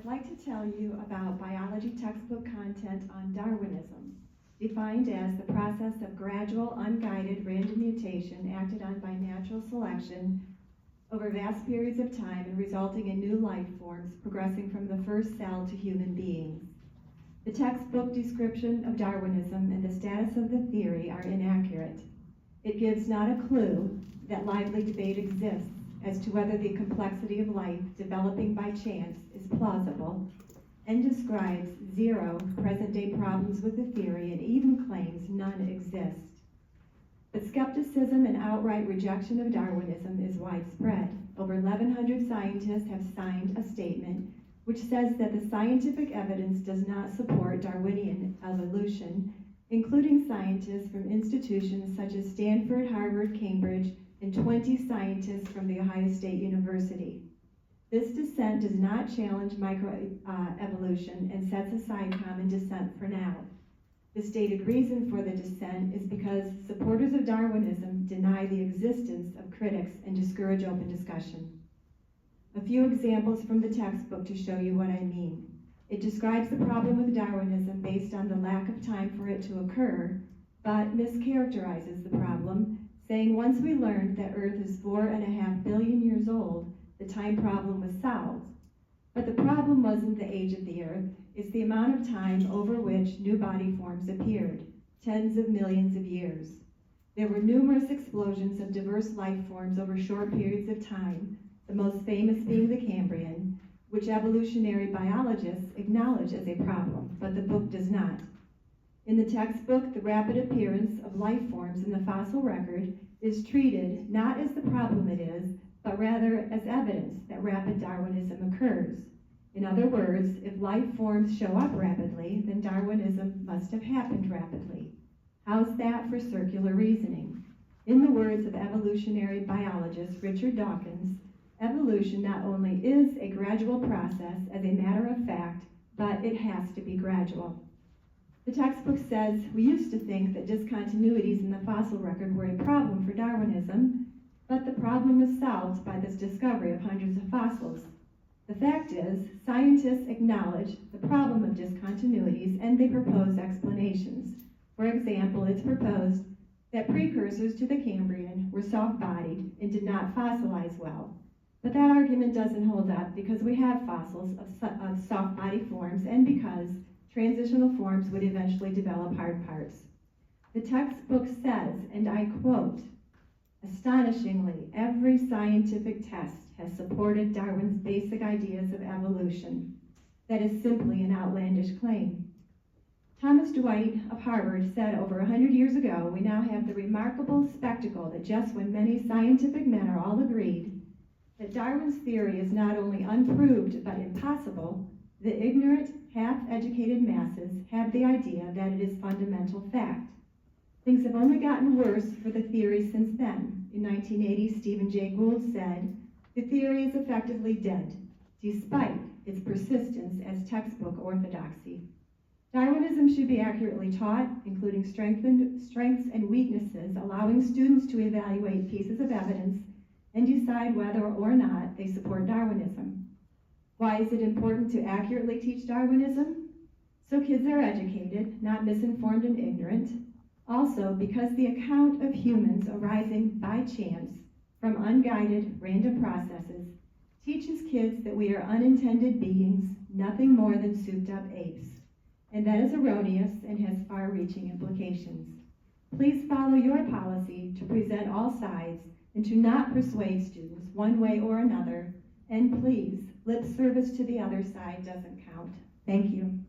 I'd like to tell you about biology textbook content on Darwinism, defined as the process of gradual, unguided random mutation acted on by natural selection over vast periods of time and resulting in new life forms progressing from the first cell to human beings. The textbook description of Darwinism and the status of the theory are inaccurate. It gives not a clue that lively debate exists as to whether the complexity of life developing by chance is plausible, and describes zero present-day problems with the theory and even claims none exist. But skepticism and outright rejection of Darwinism is widespread. Over 1,100 scientists have signed a statement which says that the scientific evidence does not support Darwinian evolution, including scientists from institutions such as Stanford, Harvard, Cambridge, and 20 scientists from The Ohio State University. This dissent does not challenge microevolution and sets aside common descent for now. The stated reason for the dissent is because supporters of Darwinism deny the existence of critics and discourage open discussion. A few examples from the textbook to show you what I mean. It describes the problem with Darwinism based on the lack of time for it to occur, but mischaracterizes the problem, saying once we learned that Earth is 4.5 billion years old, the time problem was solved. But the problem wasn't the age of the Earth, it's the amount of time over which new body forms appeared, tens of millions of years. There were numerous explosions of diverse life forms over short periods of time, the most famous being the Cambrian, which evolutionary biologists acknowledge as a problem, but the book does not. In the textbook, the rapid appearance of life forms in the fossil record is treated not as the problem it is, but rather as evidence that rapid Darwinism occurs. In other words, if life forms show up rapidly, then Darwinism must have happened rapidly. How's that for circular reasoning? In the words of evolutionary biologist Richard Dawkins, evolution not only is a gradual process as a matter of fact, but it has to be gradual. The textbook says, we used to think that discontinuities in the fossil record were a problem for Darwinism, but the problem was solved by this discovery of hundreds of fossils. The fact is, scientists acknowledge the problem of discontinuities and they propose explanations. For example, it's proposed that precursors to the Cambrian were soft-bodied and did not fossilize well. But that argument doesn't hold up because we have fossils of soft-body forms and because transitional forms would eventually develop hard parts. The textbook says, and I quote, astonishingly, every scientific test has supported Darwin's basic ideas of evolution. That is simply an outlandish claim. Thomas Dwight of Harvard said over 100 years ago, we now have the remarkable spectacle that just when many scientific men are all agreed that Darwin's theory is not only unproved but impossible, the ignorant, half-educated masses have the idea that it is fundamental fact. Things have only gotten worse for the theory since then. In 1980, Stephen Jay Gould said, the theory is effectively dead, despite its persistence as textbook orthodoxy. Darwinism should be accurately taught, including strengths and weaknesses, allowing students to evaluate pieces of evidence and decide whether or not they support Darwinism. Why is it important to accurately teach Darwinism? So kids are educated, not misinformed and ignorant. Also, because the account of humans arising by chance from unguided random processes teaches kids that we are unintended beings, nothing more than souped-up apes. And that is erroneous and has far-reaching implications. Please follow your policy to present all sides and to not persuade students one way or another. And please, lip service to the other side doesn't count. Thank you.